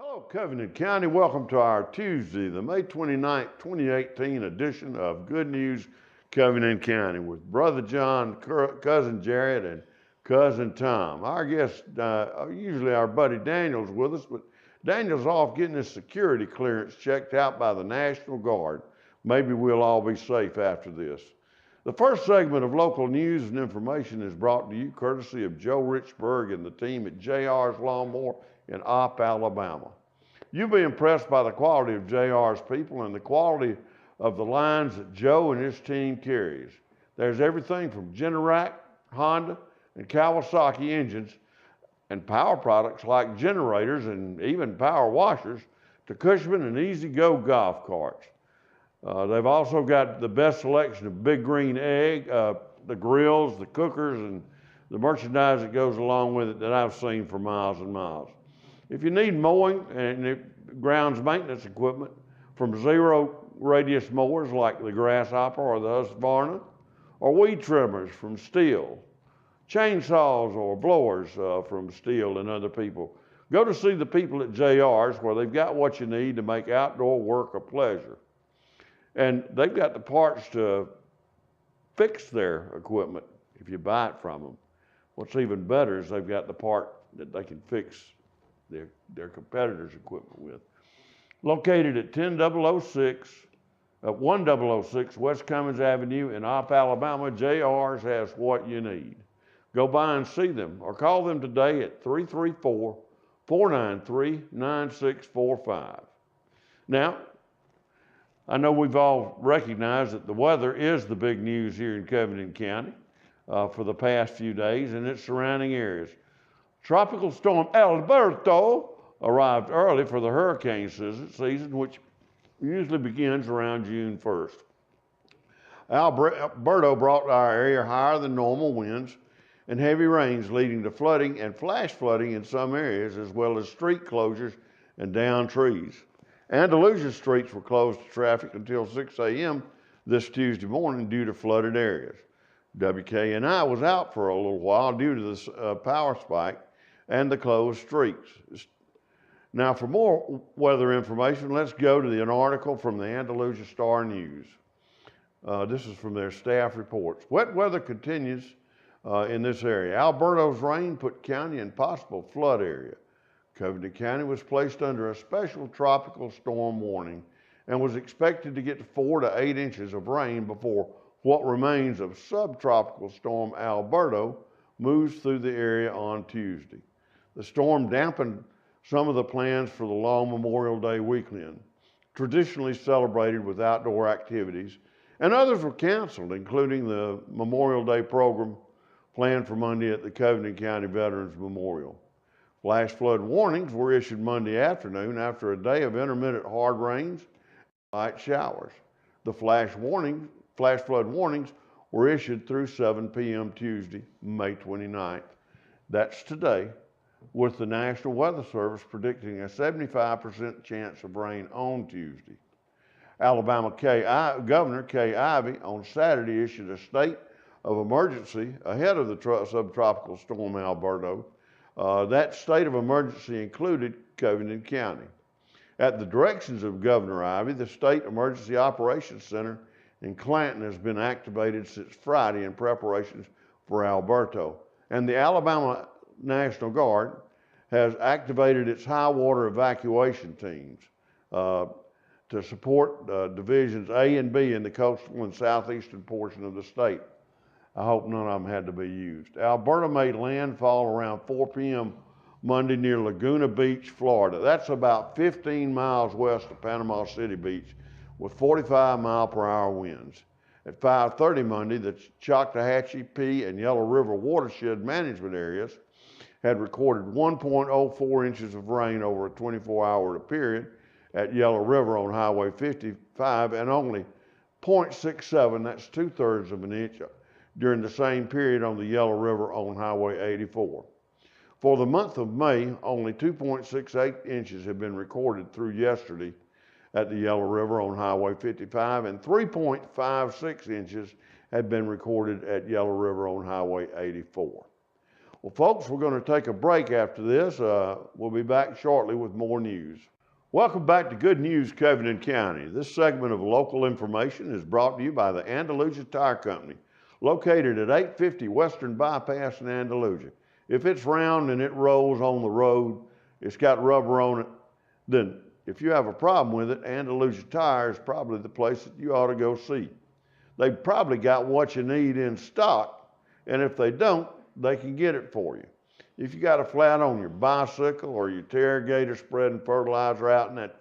Hello, Covington County. Welcome to our Tuesday, the May 29th, 2018 edition of Good News Covington County with Brother John, Cousin Jared, and Cousin Tom. Our guest, usually our buddy Daniel's with us, but Daniel's off getting his security clearance checked out by the National Guard. Maybe we'll all be safe after this. The first segment of local news and information is brought to you courtesy of Joe Richburg and the team at JR's Lawnmower in Opp, Alabama. You'll be impressed by the quality of JR's people and the quality of the lines that Joe and his team carries. There's everything from Generac, Honda, and Kawasaki engines and power products like generators and even power washers to Cushman and Easy Go golf carts. They've also got the best selection of Big Green Egg, the grills, the cookers, and the merchandise that goes along with it that I've seen for miles and miles. If you need mowing and grounds maintenance equipment, from zero radius mowers like the Grasshopper or the Husqvarna, or weed trimmers from Steel, chainsaws or blowers from Steel and other people, go to see the people at JR's where they've got what you need to make outdoor work a pleasure. And they've got the parts to fix their equipment if you buy it from them. What's even better is they've got the part that they can fix their competitors' equipment with. Located at 1006 West Cummins Avenue in Opp, Alabama, JR's has what you need. Go by and see them or call them today at 334-493-9645. Now, I know we've all recognized that the weather is the big news here in Covington County for the past few days and its surrounding areas. Tropical storm Alberto arrived early for the hurricane season, which usually begins around June 1st. Alberto brought to our area higher than normal winds and heavy rains, leading to flooding and flash flooding in some areas, as well as street closures and downed trees. Andalusia streets were closed to traffic until 6 a.m. this Tuesday morning due to flooded areas. WKNI was out for a little while due to this power spike and the closed streets. Now, for more weather information, let's go to an article from the Andalusia Star News. This is from their staff reports. Wet weather continues in this area. Alberto's rain put county in possible flood area. Covington County was placed under a special tropical storm warning and was expected to get 4 to 8 inches of rain before what remains of subtropical storm Alberto moves through the area on Tuesday. The storm dampened some of the plans for the long Memorial Day weekend, traditionally celebrated with outdoor activities, and others were canceled, including the Memorial Day program planned for Monday at the Covington County Veterans Memorial. Flash flood warnings were issued Monday afternoon after a day of intermittent hard rains and light showers. The flash flood warnings were issued through 7 p.m. Tuesday, May 29th. That's today, with the National Weather Service predicting a 75% chance of rain on Tuesday. Alabama Governor Kay Ivey on Saturday issued a state of emergency ahead of the subtropical storm Alberto. That state of emergency included Covington County. At the directions of Governor Ivey, the State Emergency Operations Center in Clanton has been activated since Friday in preparations for Alberto. And the Alabama National Guard has activated its high water evacuation teams to support Divisions A and B in the coastal and southeastern portion of the state. I hope none of them had to be used. Alberto made landfall around 4 p.m. Monday near Laguna Beach, Florida. That's about 15 miles west of Panama City Beach with 45-mile-per-hour winds. At 5:30 Monday, the Choctawhatchee, Pea, and Yellow River watershed management areas had recorded 1.04 inches of rain over a 24-hour period at Yellow River on Highway 55 and only 0.67, that's 2/3 of an inch, during the same period on the Yellow River on Highway 84. For the month of May, only 2.68 inches have been recorded through yesterday at the Yellow River on Highway 55, and 3.56 inches have been recorded at Yellow River on Highway 84. Well, folks, we're going to take a break after this. We'll be back shortly with more news. Welcome back to Good News, Covington County. This segment of local information is brought to you by the Andalusia Tire Company, located at 850 Western Bypass in Andalusia. If it's round and it rolls on the road, it's got rubber on it, then if you have a problem with it, Andalusia Tire is probably the place that you ought to go see. They've probably got what you need in stock, and if they don't, they can get it for you. If you got a flat on your bicycle or your tailgater spreading fertilizer out in that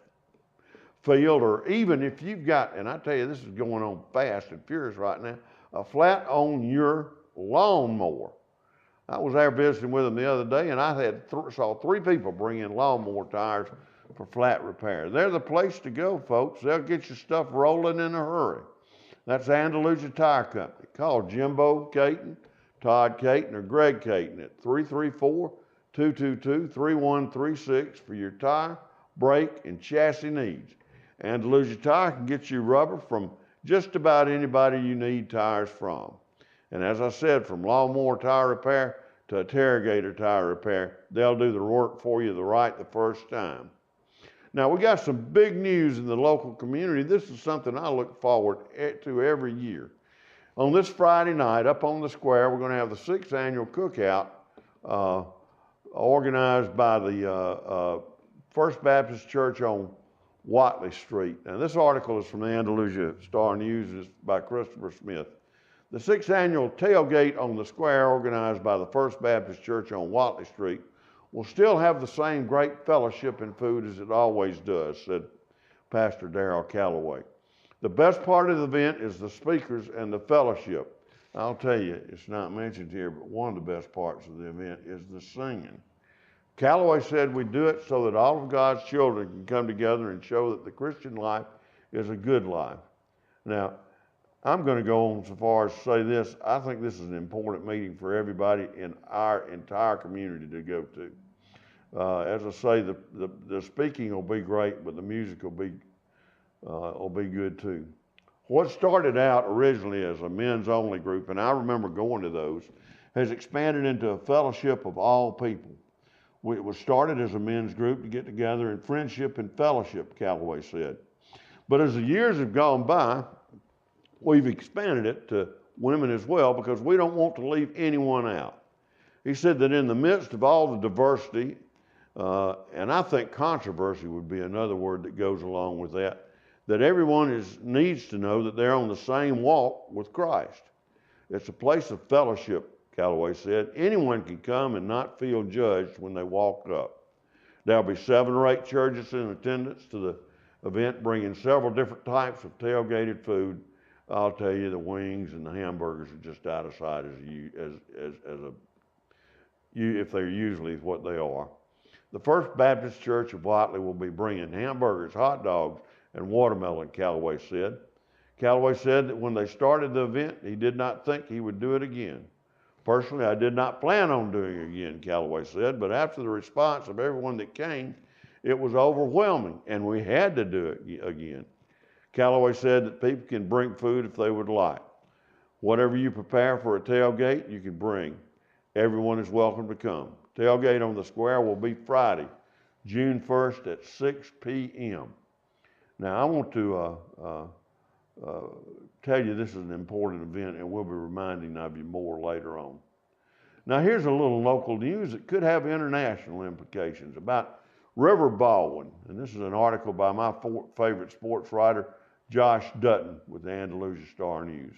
field, or even if you've got, and I tell you, this is going on fast and furious right now, a flat on your lawnmower. I was there visiting with them the other day, and I saw 3 people bring in lawnmower tires for flat repair. They're the place to go, folks. They'll get your stuff rolling in a hurry. That's Andalusia Tire Company. Call Jimbo Caton, Todd Caton, or Greg Caton at 334-222-3136 for your tire, brake, and chassis needs. Andalusia Tire can get you rubber from just about anybody you need tires from. And as I said, from lawnmower tire repair to a tailgater tire repair, they'll do the work for you the first time. Now, we got some big news in the local community. This is something I look forward to every year. On this Friday night, up on the square, we're going to have the 6th annual cookout organized by the First Baptist Church on Watley Street. Now, this article is from the Andalusia Star-News. It's by Christopher Smith. The 6th annual tailgate on the square, organized by the First Baptist Church on Watley Street, will still have the same great fellowship and food as it always does, said Pastor Darrell Calloway. The best part of the event is the speakers and the fellowship. I'll tell you, it's not mentioned here, but one of the best parts of the event is the singing. Calloway said we do it so that all of God's children can come together and show that the Christian life is a good life. Now, I'm going to go on so far as to say this. I think this is an important meeting for everybody in our entire community to go to. As I say, the speaking will be great, but the music will be good too. What started out originally as a men's only group, and I remember going to those, has expanded into a fellowship of all people. It was started as a men's group to get together in friendship and fellowship, Calloway said. But as the years have gone by, we've expanded it to women as well because we don't want to leave anyone out. He said that in the midst of all the diversity, and I think controversy would be another word that goes along with that everyone needs to know that they're on the same walk with Christ. It's a place of fellowship, Calloway said. Anyone can come and not feel judged when they walk up. There'll be 7 or 8 churches in attendance to the event, bringing several different types of tailgated food. I'll tell you, the wings and the hamburgers are just out of sight if they're usually what they are. The First Baptist Church of Watley will be bringing hamburgers, hot dogs, and watermelon, Calloway said. Calloway said that when they started the event, he did not think he would do it again. Personally, I did not plan on doing it again, Calloway said, but after the response of everyone that came, it was overwhelming, and we had to do it again. Calloway said that people can bring food if they would like. Whatever you prepare for a tailgate, you can bring. Everyone is welcome to come. Tailgate on the square will be Friday, June 1st at 6 p.m. Now, I want to tell you this is an important event, and we'll be reminding of you more later on. Now, here's a little local news that could have international implications about River Baldwin. And this is an article by my favorite sports writer, Josh Dutton, with the Andalusia Star-News.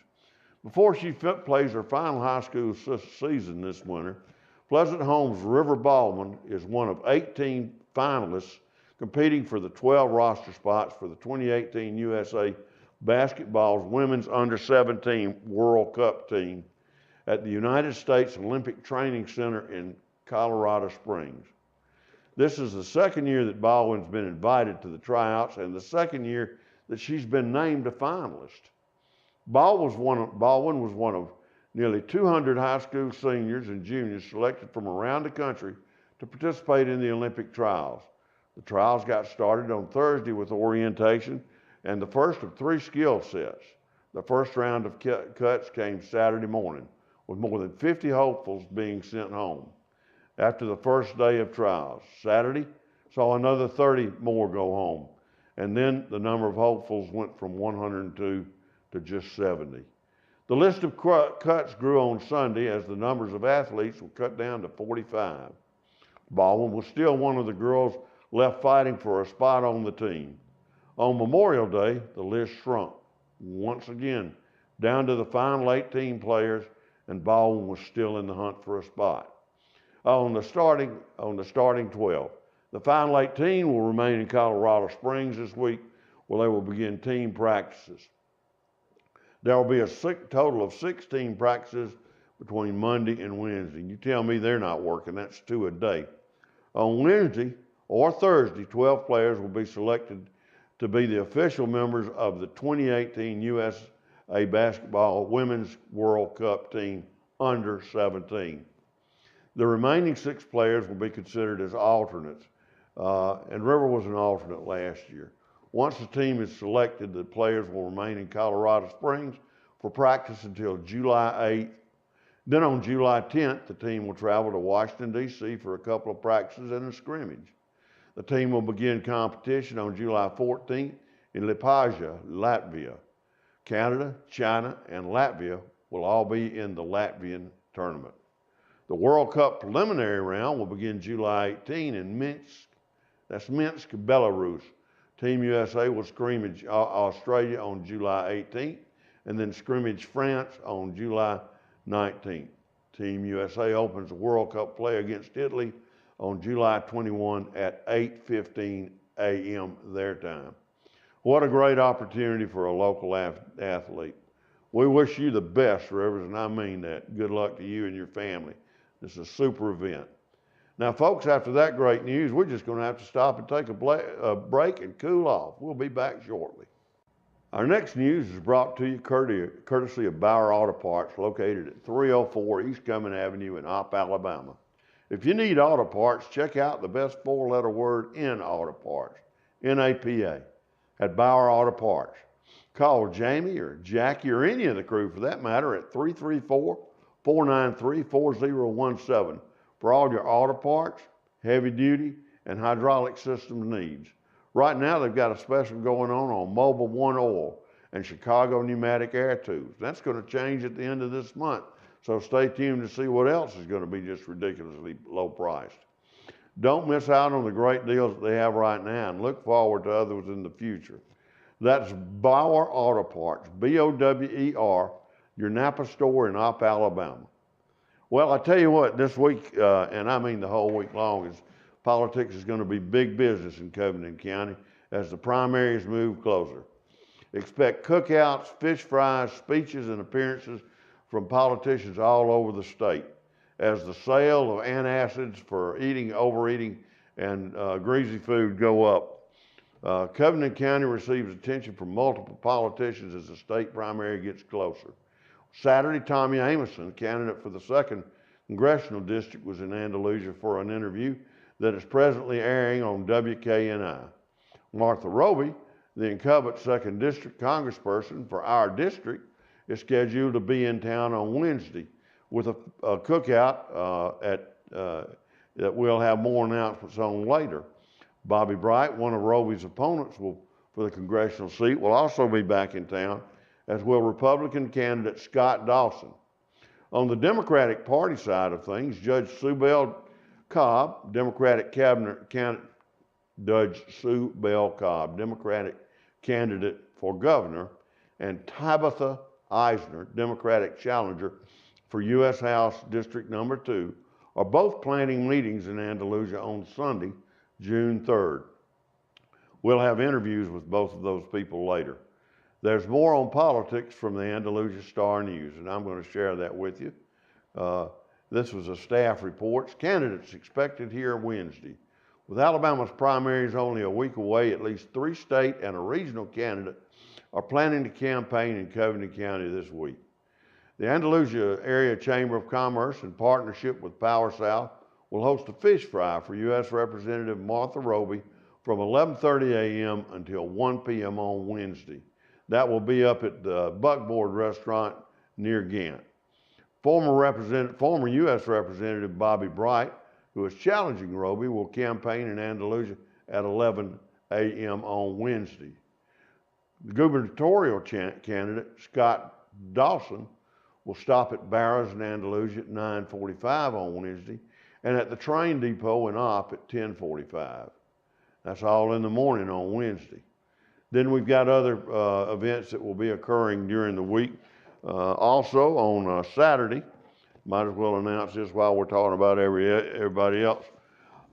Before she plays her final high school season this winter, Pleasant Home's River Baldwin is one of 18 finalists competing for the 12 roster spots for the 2018 USA Basketball's Women's Under-17 World Cup team at the United States Olympic Training Center in Colorado Springs. This is the second year that Baldwin's been invited to the tryouts and the second year that she's been named a finalist. Baldwin was one of nearly 200 high school seniors and juniors selected from around the country to participate in the Olympic trials. The trials got started on Thursday with orientation and the first of 3 skill sets. The first round of cuts came Saturday morning, with more than 50 hopefuls being sent home after the first day of trials. Saturday saw another 30 more go home, and then the number of hopefuls went from 102 to just 70. The list of cuts grew on Sunday as the numbers of athletes were cut down to 45. Baldwin was still one of the girls left fighting for a spot on the team. On Memorial Day, the list shrunk once again down to the final 18 players, and Baldwin was still in the hunt for a spot. On the starting 12, the final 18 will remain in Colorado Springs this week, where they will begin team practices. There will be a total of 16 practices between Monday and Wednesday. You tell me they're not working, that's 2 a day. On Wednesday or Thursday, 12 players will be selected to be the official members of the 2018 USA Basketball Women's World Cup team under 17. The remaining 6 players will be considered as alternates, and River was an alternate last year. Once the team is selected, the players will remain in Colorado Springs for practice until July 8th. Then on July 10th, the team will travel to Washington, D.C. for a couple of practices and a scrimmage. The team will begin competition on July 14th in Liepāja, Latvia. Canada, China, and Latvia will all be in the Latvian tournament. The World Cup preliminary round will begin July 18 in Minsk. That's Minsk, Belarus. Team USA will scrimmage Australia on July 18th and then scrimmage France on July 19th. Team USA opens the World Cup play against Italy on July 21 at 8:15 a.m. their time. What a great opportunity for a local athlete. We wish you the best, Rivers, and I mean that. Good luck to you and your family. This is a super event. Now, folks, after that great news, we're just going to have to stop and take a break and cool off. We'll be back shortly. Our next news is brought to you courtesy of Bauer Auto Parts, located at 304 East Cumming Avenue in Opp, Alabama. If you need auto parts, check out the best 4-letter word in auto parts, NAPA, at Bauer Auto Parts. Call Jamie or Jackie or any of the crew for that matter at 334-493-4017 for all your auto parts, heavy duty, and hydraulic system needs. Right now, they've got a special going on Mobile One Oil and Chicago Pneumatic Air Tubes. That's going to change at the end of this month, so stay tuned to see what else is going to be just ridiculously low priced. Don't miss out on the great deals that they have right now and look forward to others in the future. That's Bauer Auto Parts, B-O-W-E-R, your Napa store in Opp, Alabama. Well, I tell you what, this week, and I mean the whole week long, politics is going to be big business in Covington County as the primaries move closer. Expect cookouts, fish fries, speeches, and appearances from politicians all over the state as the sale of antacids for overeating, and greasy food go up. Covington County receives attention from multiple politicians as the state primary gets closer. Saturday, Tommy Ameson, candidate for the 2nd Congressional District, was in Andalusia for an interview that is presently airing on WKNI. Martha Roby, the incumbent 2nd District Congressperson for our district, is scheduled to be in town on Wednesday with a cookout that we'll have more announcements on later. Bobby Bright, one of Roby's opponents for the congressional seat, will also be back in town, as will Republican candidate Scott Dawson. On the Democratic Party side of things, Judge Sue Bell Cobb, Democratic candidate for governor, and Tabitha Eisner, Democratic challenger for U.S. House District Number 2, are both planning meetings in Andalusia on Sunday, June 3rd. We'll have interviews with both of those people later. There's more on politics from the Andalusia Star News, and I'm going to share that with you. This was a staff report. Candidates expected here Wednesday. With Alabama's primaries only a week away, at least 3 state and a regional candidate are planning to campaign in Covington County this week. The Andalusia Area Chamber of Commerce, in partnership with Power South, will host a fish fry for U.S. Representative Martha Roby from 11:30 a.m. until 1 p.m. on Wednesday. That will be up at the Buckboard Restaurant near Gant. Former U.S. Representative Bobby Bright, who is challenging Roby, will campaign in Andalusia at 11 a.m. on Wednesday. The gubernatorial candidate, Scott Dawson, will stop at Barrows in Andalusia at 9:45 on Wednesday and at the train depot in Opp at 10:45. That's all in the morning on Wednesday. Then we've got other events that will be occurring during the week. Also on Saturday, might as well announce this while we're talking about everybody else.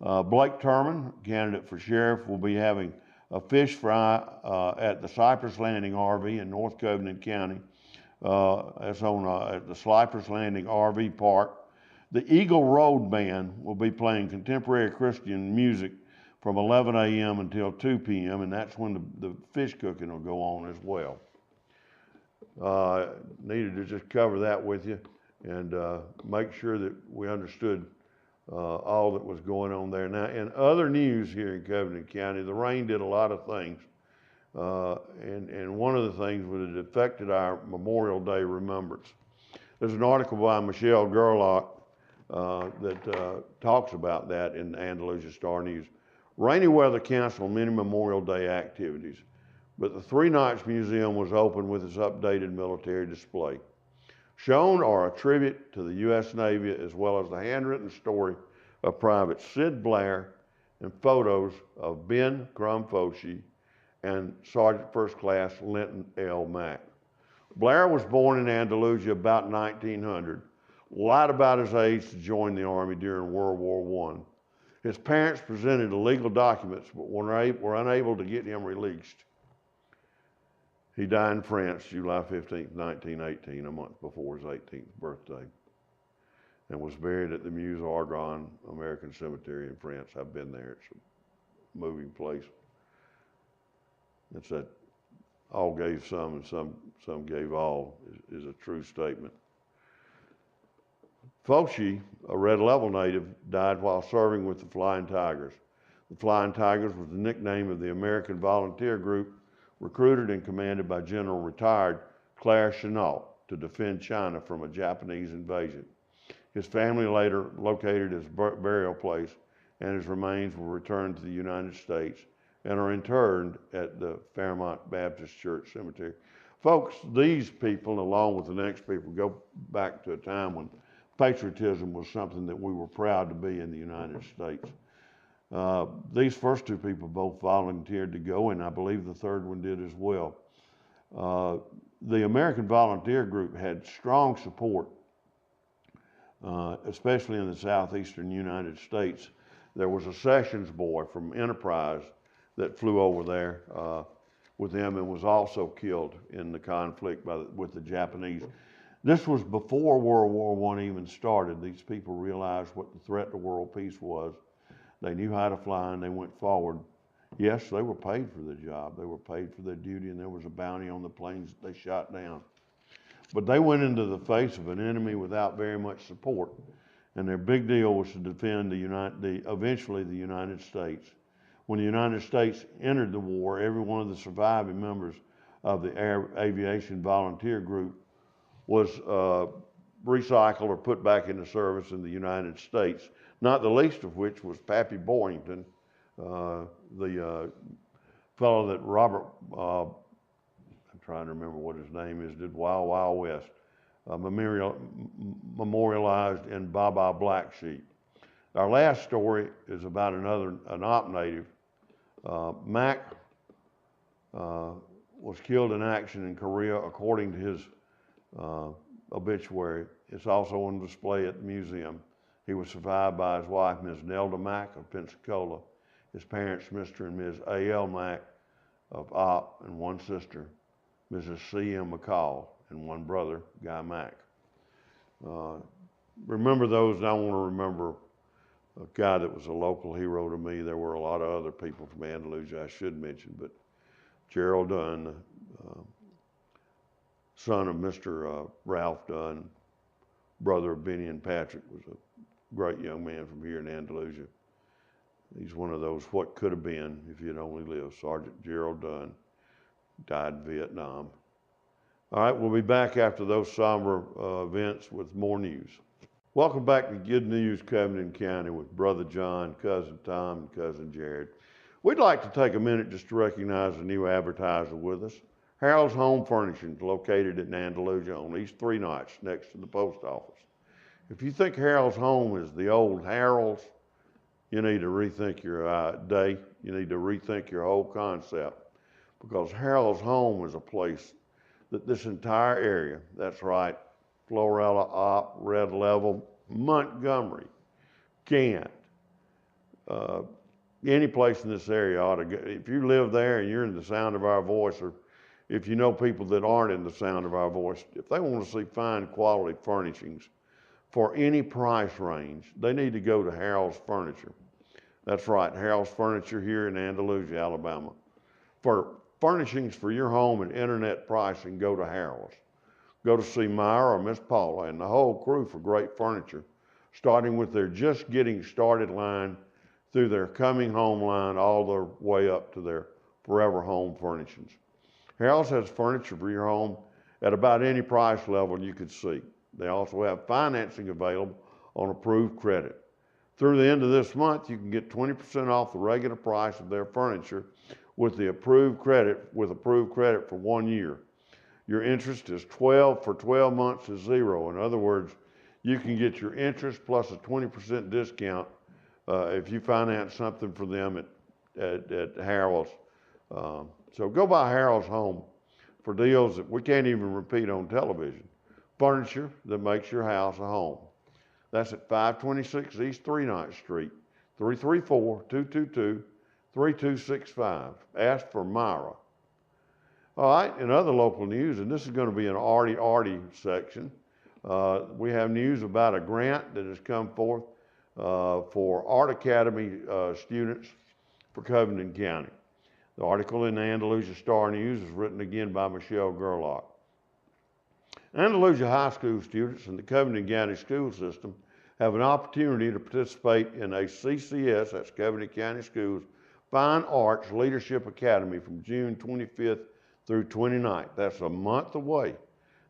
Blake Turman, candidate for sheriff, will be having a fish fry at the Cypress Landing RV in North Covington County. That's on at the Cypress Landing RV Park. The Eagle Road Band will be playing contemporary Christian music from 11 a.m. until 2 p.m., and that's when the fish cooking will go on as well. Needed to just cover that with you and make sure that we understood all that was going on there. Now, in other news here in Covington County, the rain did a lot of things. And one of the things was it affected our Memorial Day remembrance. There's an article by Michelle Gerlach that talks about that in Andalusia Star News. Rainy weather canceled many Memorial Day activities, but the Three Knights Museum was open with its updated military display. Shown are a tribute to the U.S. Navy as well as the handwritten story of Private Sid Blair and photos of Ben Crumfoshi and Sergeant First Class Linton L. Mack. Blair was born in Andalusia about 1900, lied about his age to join the Army during World War I. His parents presented legal documents but were unable to get him released. He died in France July 15, 1918, a month before his 18th birthday, and was buried at the Meuse Argonne American Cemetery in France. I've been there. It's a moving place. It's that all gave some and some gave all is a true statement. Foshi, a Red Level native, died while serving with the Flying Tigers. The Flying Tigers was the nickname of the American volunteer group recruited and commanded by General Retired Claire Chennault to defend China from a Japanese invasion. His family later located his burial place, and his remains were returned to the United States and are interred at the Fairmont Baptist Church Cemetery. Folks, these people, along with the next people, go back to a time when patriotism was something that we were proud to be in the United States. These first two people both volunteered to go, and I believe the third one did as well. The American Volunteer Group had strong support, especially in the southeastern United States. There was a sessions boy from Enterprise that flew over there with them and was also killed in the conflict with the Japanese. This was before World War I even started. These people realized what the threat to world peace was. They knew how to fly and they went forward. Yes, they were paid for the job. They were paid for their duty, and there was a bounty on the planes that they shot down. But they went into the face of an enemy without very much support, and their big deal was to defend eventually the United States. When the United States entered the war, every one of the surviving members of the Air Aviation Volunteer Group was recycled or put back into service in the United States, not the least of which was Pappy Boyington, the fellow that Robert, I'm trying to remember what his name is, did Wild Wild West, memorialized in Baba Black Sheep. Our last story is about an Opp native. Mack was killed in action in Korea, according to his obituary. It's also on display at the museum. He was survived by his wife, Ms. Nelda Mack of Pensacola, his parents, Mr. and Ms. A.L. Mack of Opp, and one sister, Mrs. C.M. McCall, and one brother, Guy Mack. Remember those, and I want to remember a guy that was a local hero to me. There were a lot of other people from Andalusia I should mention, but Gerald Dunn, son of Mr. Ralph Dunn, brother of Benny and Patrick, was a great young man from here in Andalusia. He's one of those what could have been if you'd only lived. Sergeant Gerald Dunn died in Vietnam. All right, we'll be back after those somber events with more news. Welcome back to Good News Covington County with Brother John, Cousin Tom, and Cousin Jared. We'd like to take a minute just to recognize a new advertiser with us. Harold's Home Furnishings, located in Andalusia on East 3 Notch, next to the post office. If you think Harold's Home is the old Harold's, you need to rethink your day. You need to rethink your whole concept, because Harold's Home is a place that this entire area, that's right, Florella, Opp, Red Level, Montgomery, Kent, any place in this area ought to go. If you live there and you're in the sound of our voice, or if you know people that aren't in the sound of our voice, if they want to see fine quality furnishings for any price range, they need to go to Harold's Furniture. That's right, Harold's Furniture here in Andalusia, Alabama. For furnishings for your home and internet pricing, go to Harold's. Go to see Myra or Miss Paula and the whole crew for great furniture, starting with their just getting started line, through their coming home line, all the way up to their forever home furnishings. Harold's has furniture for your home at about any price level you could see. They also have financing available on approved credit. Through the end of this month, you can get 20% off the regular price of their furniture with approved credit for 1 year. Your interest is 12 for 12 months is zero. In other words, you can get your interest plus a 20% discount if you finance something for them at Harold's. So go by Harold's Home for deals that we can't even repeat on television. Furniture that makes your house a home. That's at 526 East 3 Notch Street, 334-222-3265. Ask for Myra. All right, in other local news, and this is going to be an arty section, we have news about a grant that has come forth for Art Academy students for Covington County. The article in the Andalusia Star News is written again by Michelle Gerlach. Andalusia High School students in the Covington County school system have an opportunity to participate in a CCS, that's Covington County Schools, Fine Arts Leadership Academy from June 25th through 29th. That's a month away.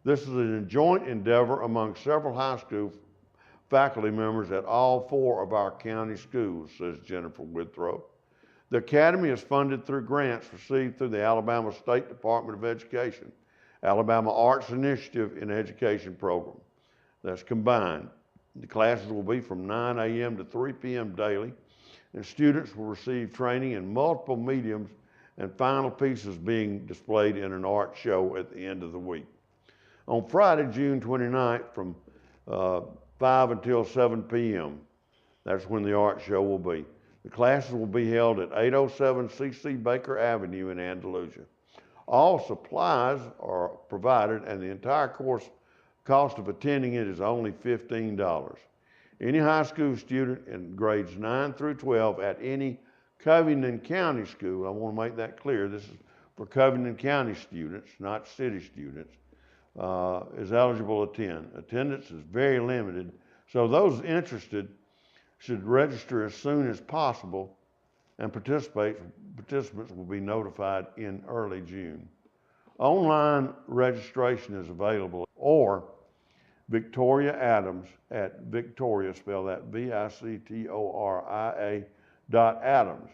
This is a joint endeavor among several high school faculty members at all 4 of our county schools, says Jennifer Withrow. The academy is funded through grants received through the Alabama State Department of Education, Alabama Arts Initiative in Education program. That's combined. The classes will be from 9 a.m. to 3 p.m. daily, and students will receive training in multiple mediums and final pieces being displayed in an art show at the end of the week. On Friday, June 29th, from 5 until 7 p.m., that's when the art show will be. The classes will be held at 807 C.C. Baker Avenue in Andalusia. All supplies are provided, and the entire course cost of attending it is only $15. Any high school student in grades 9 through 12 at any Covington County school, I want to make that clear, this is for Covington County students, not city students, is eligible to attend. Attendance is very limited, so those interested should register as soon as possible, and participants will be notified in early June. Online registration is available, or Victoria Adams at Victoria, spell that Victoria .Adams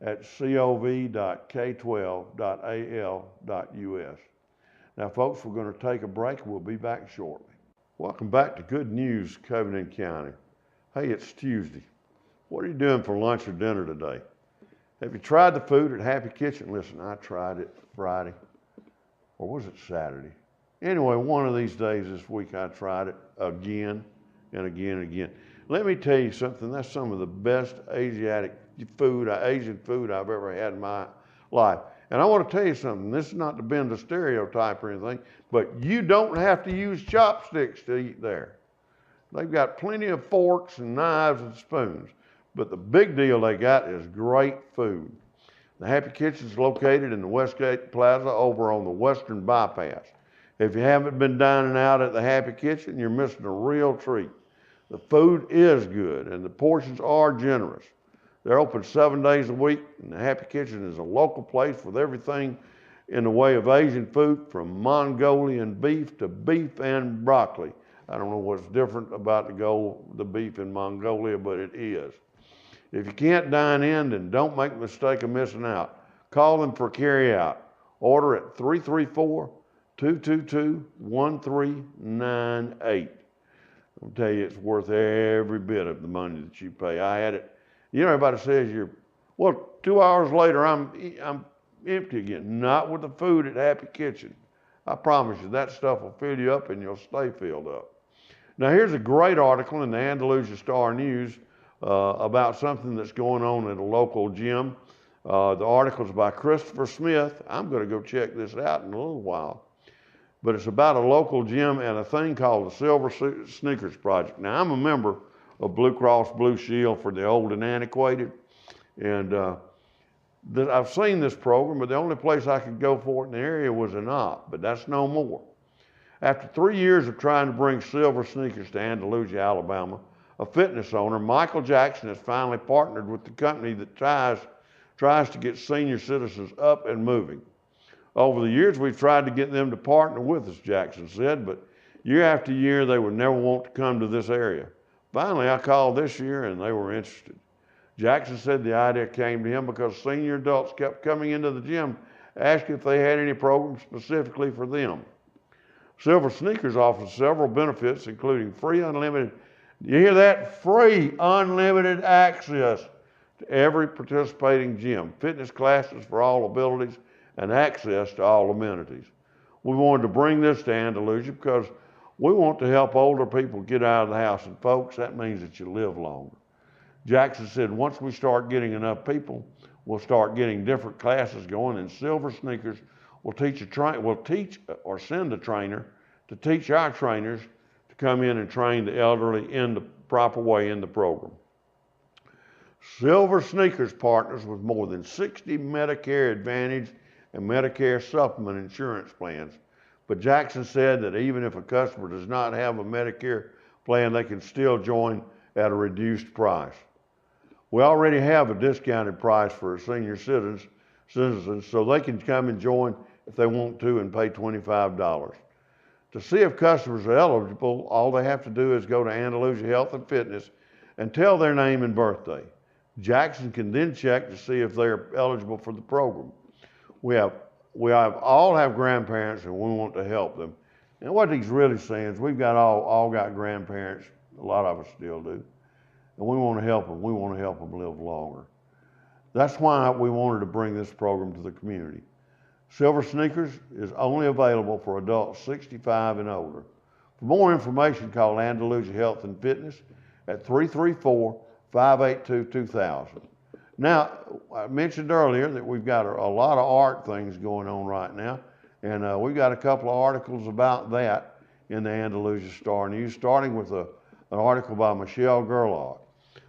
at cov.k12.al.us. Now, folks, we're going to take a break. We'll be back shortly. Welcome back to Good News, Covington County. Hey, it's Tuesday. What are you doing for lunch or dinner today? Have you tried the food at Happy Kitchen? Listen, I tried it Friday, or was it Saturday? Anyway, one of these days this week I tried it again and again and again. Let me tell you something, that's some of the best Asian food I've ever had in my life. And I want to tell you something, this is not to bend a stereotype or anything, but you don't have to use chopsticks to eat there. They've got plenty of forks and knives and spoons, but the big deal they got is great food. The Happy Kitchen is located in the Westgate Plaza over on the Western Bypass. If you haven't been dining out at the Happy Kitchen, you're missing a real treat. The food is good and the portions are generous. They're open 7 days a week, and the Happy Kitchen is a local place with everything in the way of Asian food, from Mongolian beef to beef and broccoli. I don't know what's different about the beef in Mongolia, but it is. If you can't dine in, then don't make the mistake of missing out. Call them for carry out. Order at 334-222-1398. I'll tell you, it's worth every bit of the money that you pay. I had it. You know, everybody says well, 2 hours later, I'm empty again. Not with the food at Happy Kitchen. I promise you, that stuff will fill you up and you'll stay filled up. Now, here's a great article in the Andalusia Star News about something that's going on at a local gym. The article is by Christopher Smith. I'm going to go check this out in a little while. But it's about a local gym and a thing called the Silver Sneakers Project. Now, I'm a member of Blue Cross Blue Shield for the old and antiquated. And I've seen this program, but the only place I could go for it in the area was an op, but that's no more. After 3 years of trying to bring silver sneakers to Andalusia, Alabama, a fitness owner, Michael Jackson, has finally partnered with the company that tries to get senior citizens up and moving. Over the years, we've tried to get them to partner with us, Jackson said, but year after year, they would never want to come to this area. Finally, I called this year and they were interested. Jackson said the idea came to him because senior adults kept coming into the gym asking if they had any programs specifically for them. Silver Sneakers offers several benefits, including free unlimited, you hear that? Free unlimited access to every participating gym, fitness classes for all abilities, and access to all amenities. We wanted to bring this to Andalusia because we want to help older people get out of the house, and folks, that means that you live longer. Jackson said once we start getting enough people, we'll start getting different classes going, and Silver Sneakers will teach or send a trainer to teach our trainers to come in and train the elderly in the proper way in the program. Silver Sneakers partners with more than 60 Medicare Advantage and Medicare Supplement insurance plans. But Jackson said that even if a customer does not have a Medicare plan, they can still join at a reduced price. We already have a discounted price for senior citizens, so they can come and join if they want to and pay $25. To see if customers are eligible, all they have to do is go to Andalusia Health and Fitness and tell their name and birthday. Jackson can then check to see if they're eligible for the program. We all have grandparents and we want to help them. And what he's really saying is we've got all got grandparents, a lot of us still do, and we want to help them. We want to help them live longer. That's why we wanted to bring this program to the community. Silver Sneakers is only available for adults 65 and older. For more information, call Andalusia Health and Fitness at 334-582-2000. Now, I mentioned earlier that we've got a lot of art things going on right now, and we've got a couple of articles about that in the Andalusia Star News, starting with an article by Michelle Gerlach.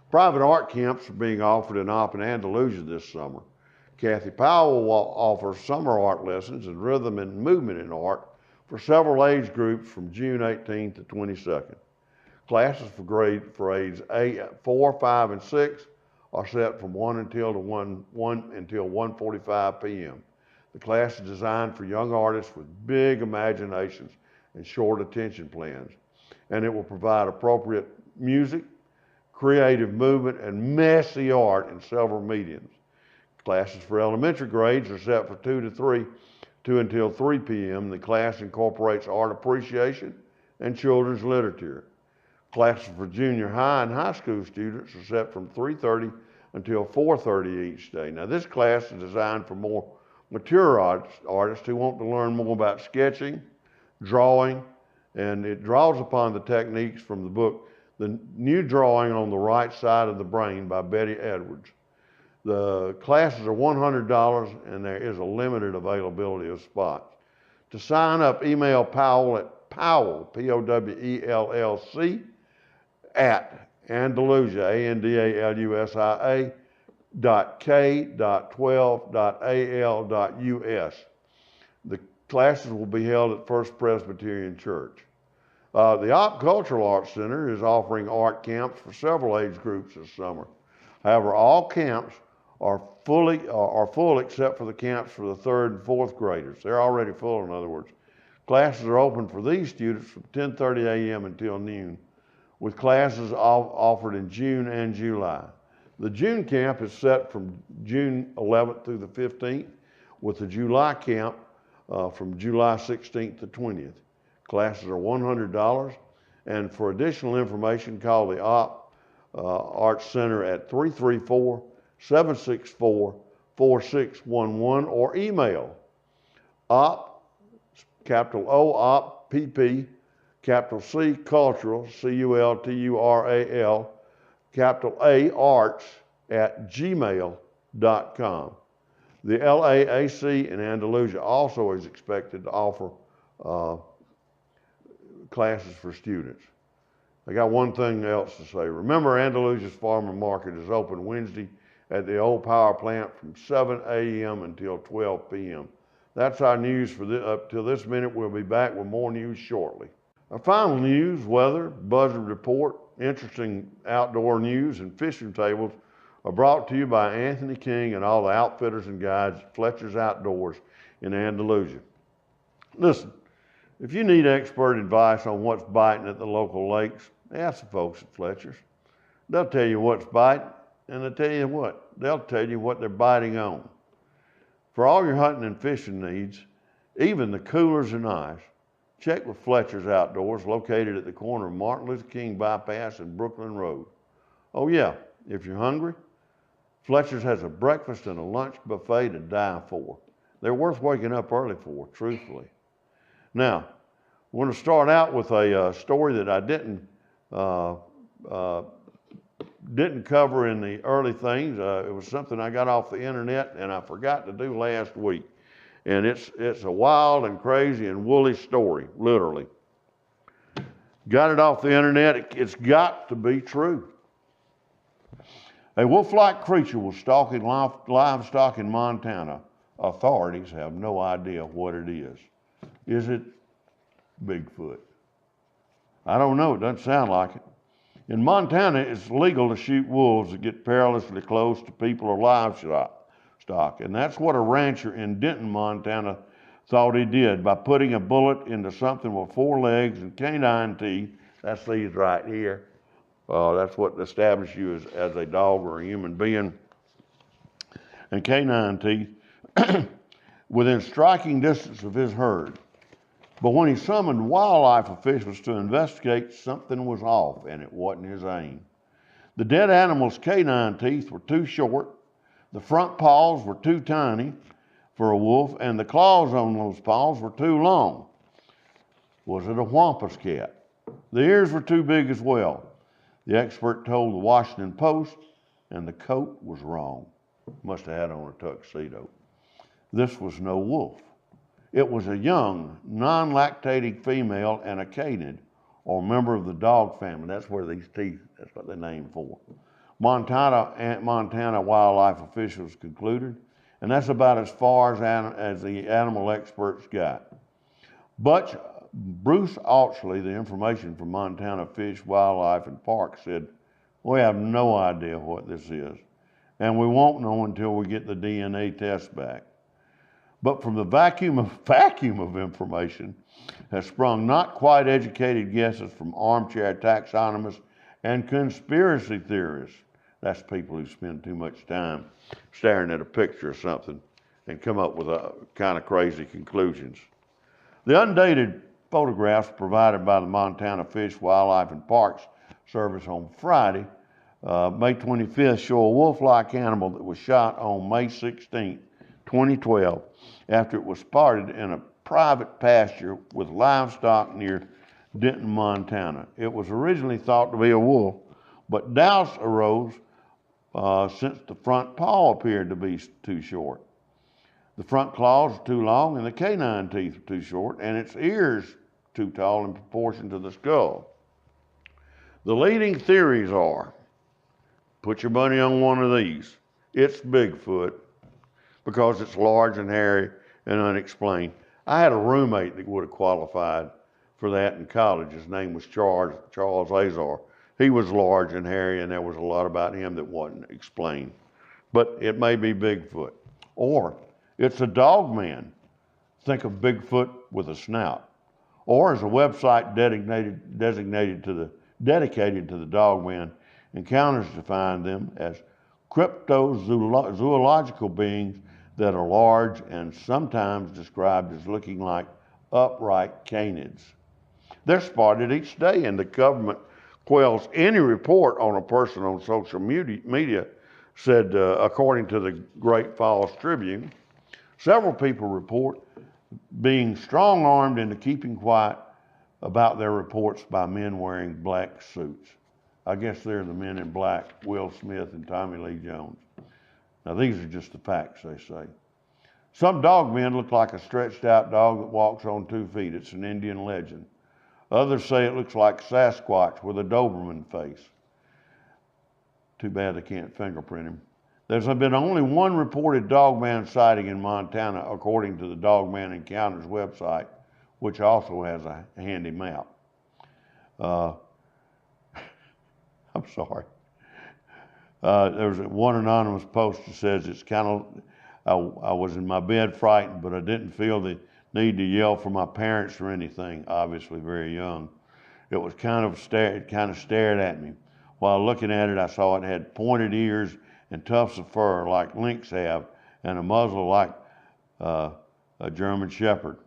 Private art camps are being offered in Andalusia this summer. Kathy Powell will offer summer art lessons in rhythm and movement in art for several age groups from June 18th to 22nd. Classes for age 4, 5, and 6 are set from 1 until 1:45 p.m. The class is designed for young artists with big imaginations and short attention plans, and it will provide appropriate music, creative movement, and messy art in several mediums. Classes for elementary grades are set for 2 until 3 p.m. The class incorporates art appreciation and children's literature. Classes for junior high and high school students are set from 3:30 until 4:30 each day. Now, this class is designed for more mature artists who want to learn more about sketching, drawing, and it draws upon the techniques from the book, The New Drawing on the Right Side of the Brain by Betty Edwards. The classes are $100 and there is a limited availability of spots. To sign up, email Powell at Powell, P-O-W-E-L-L-C, at Andalusia, A-N-D-A-L-U-S-I-A, .k.12.al.us. The classes will be held at First Presbyterian Church. The Opp Cultural Arts Center is offering art camps for several age groups this summer. However, all camps are full except for the camps for the 3rd and 4th graders. They're already full, in other words. Classes are open for these students from 10:30 a.m. until noon, with classes offered in June and July. The June camp is set from June 11th through the 15th, with the July camp from July 16th to 20th. Classes are $100, and for additional information, call the Arts Center at 334-764-4611 or email op, capital O, op, PP, capital C, cultural, CULTURAL, capital A, arts, at gmail.com. The LAAC in Andalusia also is expected to offer classes for students. I got one thing else to say. Remember, Andalusia's Farmer Market is open Wednesday at the old power plant from 7 a.m. until 12 p.m. That's our news for up till this minute. We'll be back with more news shortly. Our final news, weather, buzzard report, interesting outdoor news, and fishing tables are brought to you by Anthony King and all the outfitters and guides at Fletcher's Outdoors in Andalusia. Listen, if you need expert advice on what's biting at the local lakes, ask the folks at Fletcher's. They'll tell you what's biting, and they'll tell you what they're biting on. For all your hunting and fishing needs, even the coolers and ice, check with Fletcher's Outdoors, located at the corner of Martin Luther King Bypass and Brooklyn Road. Oh yeah, if you're hungry, Fletcher's has a breakfast and a lunch buffet to die for. They're worth waking up early for, truthfully. Now, we're going to start out with a story that I didn't cover in the early things. It was something I got off the internet and I forgot to do last week. And it's a wild and crazy and woolly story, literally. Got it off the internet. It's got to be true. A wolf-like creature was stalking livestock in Montana. Authorities have no idea what it is. Is it Bigfoot? I don't know. It doesn't sound like it. In Montana, it's legal to shoot wolves that get perilously close to people or livestock. And that's what a rancher in Denton, Montana thought he did by putting a bullet into something with 4 legs and canine teeth. That's these right here. That's what establishes you as a dog or a human being. And canine teeth within striking distance of his herd. But when he summoned wildlife officials to investigate, something was off, and it wasn't his aim. The dead animal's canine teeth were too short, the front paws were too tiny for a wolf, and the claws on those paws were too long. Was it a wampus cat? The ears were too big as well. The expert told the Washington Post, and the coat was wrong. Must have had on a tuxedo. This was no wolf. It was a young, non-lactating female and a canid, or member of the dog family. That's where these teeth, that's what they're named for. Montana wildlife officials concluded, and that's about as far as the animal experts got. But Bruce Altschley, the information from Montana Fish, Wildlife, and Parks, said, "We have no idea what this is, and we won't know until we get the DNA test back." But from the vacuum of information has sprung not quite educated guesses from armchair taxonomists and conspiracy theorists. That's people who spend too much time staring at a picture or something and come up with a kind of crazy conclusions. The undated photographs provided by the Montana Fish, Wildlife, and Parks Service on Friday, May 25th, show a wolf-like animal that was shot on May 16th, 2012, after it was spotted in a private pasture with livestock near Denton, Montana. It was originally thought to be a wolf, but doubts arose since the front paw appeared to be too short. The front claws are too long and the canine teeth are too short, and its ears too tall in proportion to the skull. The leading theories are, put your money on one of these. It's Bigfoot, because it's large and hairy and unexplained. I had a roommate that would have qualified for that in college. His name was Charles Azar. He was large and hairy, and there was a lot about him that wasn't explained. but it may be Bigfoot. Or it's a dog man. Think of Bigfoot with a snout. Or as a website dedicated to the dog man encounters define them as cryptozoological beings that are large and sometimes described as looking like upright canids. They're spotted each day, and the government quells any report on a person on social media, said, according to the Great Falls Tribune. Several people report being strong-armed into keeping quiet about their reports by men wearing black suits. I guess they're the men in black, Will Smith and Tommy Lee Jones. Now, these are just the facts, they say. Some dog men look like a stretched out dog that walks on 2 feet. It's an Indian legend. Others say it looks like Sasquatch with a Doberman face. Too bad they can't fingerprint him. There's been only one reported dogman sighting in Montana, according to the Dogman Encounters website, which also has a handy map. I'm sorry. There's one anonymous post that says it's kind of, I was in my bed frightened, but I didn't feel the need to yell for my parents or anything, obviously very young. It was kind of stared at me. While looking at it, I saw it had pointed ears and tufts of fur like lynx have, and a muzzle like a German Shepherd.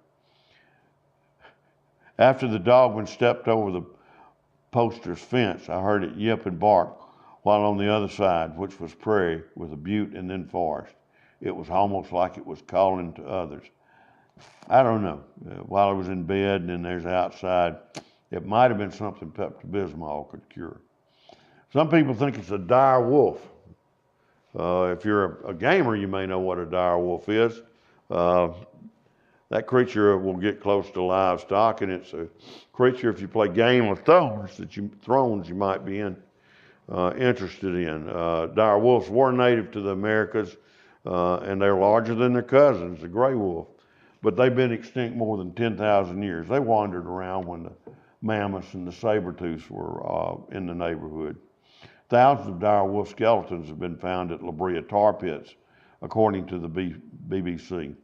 After the dogman stepped over the poster's fence, I heard it yip and bark, while on the other side, which was prairie with a butte and then forest, it was almost like it was calling to others. I don't know. While I was in bed and then there's outside, it might have been something Pepto-Bismol could cure. Some people think it's a dire wolf. If you're a gamer, you may know what a dire wolf is. That creature will get close to livestock, and it's a creature, if you play Game of Thrones, you might be interested in. Dire wolves were native to the Americas, and they're larger than their cousins, the gray wolf. But they've been extinct more than 10,000 years. They wandered around when the mammoths and the saber-tooths were in the neighborhood. Thousands of dire wolf skeletons have been found at La Brea tar pits, according to the BBC.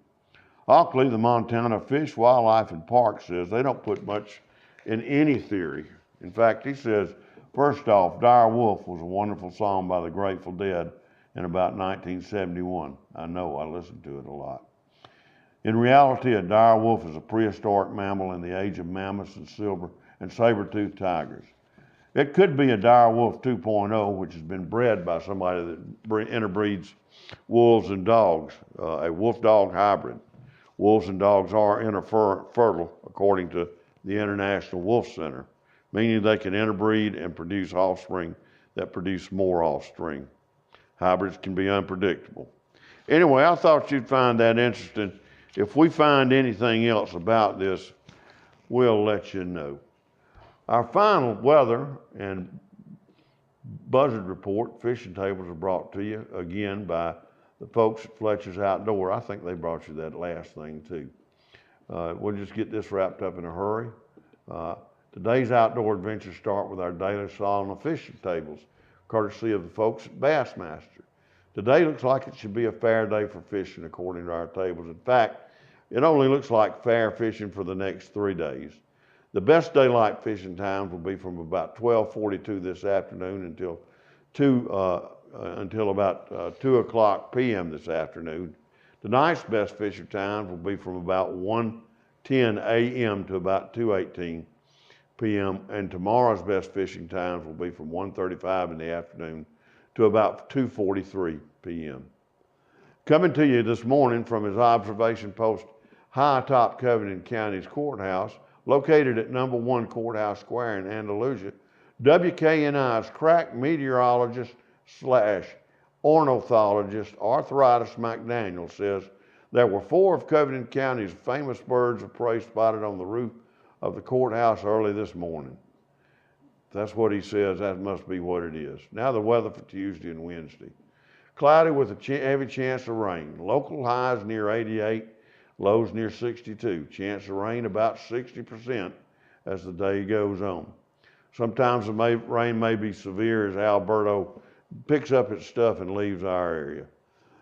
Ockley, the Montana Fish, Wildlife, and Park, says they don't put much in any theory. In fact, he says, first off, Dire Wolf was a wonderful song by the Grateful Dead in about 1971. I know, I listened to it a lot. In reality, a dire wolf is a prehistoric mammal in the age of mammoths and saber-toothed tigers. It could be a dire wolf 2.0, which has been bred by somebody that interbreeds wolves and dogs, a wolf-dog hybrid. Wolves and dogs are interfertile, according to the International Wolf Center, meaning they can interbreed and produce offspring that produce more offspring. Hybrids can be unpredictable. Anyway, I thought you'd find that interesting. If we find anything else about this, we'll let you know. Our final weather and buzzard report, fishing tables, are brought to you again by the folks at Fletcher's Outdoor. I think they brought you that last thing too. We'll just get this wrapped up in a hurry. Today's outdoor adventures start with our daily sauna fishing tables, courtesy of the folks at Bassmaster. Today looks like it should be a fair day for fishing according to our tables. In fact, it only looks like fair fishing for the next 3 days. The best daylight fishing times will be from about 12:42 this afternoon until about 2 o'clock p.m. this afternoon. Tonight's best fishing times will be from about 1:10 a.m. to about 2:18 p.m. And tomorrow's best fishing times will be from 1:35 in the afternoon to about 2:43 p.m. Coming to you this morning from his observation post high atop Covington County's courthouse, located at number 1 Courthouse Square in Andalusia, WKNI's crack meteorologist / ornithologist Arthritis McDaniel says there were 4 of Covington County's famous birds of prey spotted on the roof of the courthouse early this morning. That's what he says. That must be what it is. Now the weather for Tuesday and Wednesday. Cloudy with a heavy chance of rain. Local highs near 88. Lows near 62. Chance of rain about 60% as the day goes on. Sometimes the rain may be severe as Alberto picks up its stuff and leaves our area.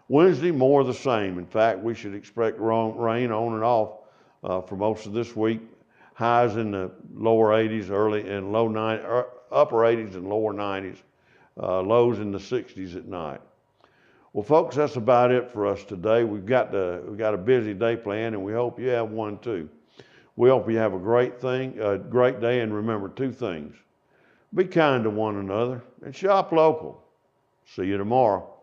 Wednesday, more of the same. In fact, we should expect rain on and off for most of this week. Highs in the lower 80s, early and low 90, upper 80s and lower 90s. Lows in the 60s at night. Well, folks, that's about it for us today. We've got a busy day planned, and we hope you have one too. We hope you have a great day, and remember two things. Be kind to one another and shop local. See you tomorrow.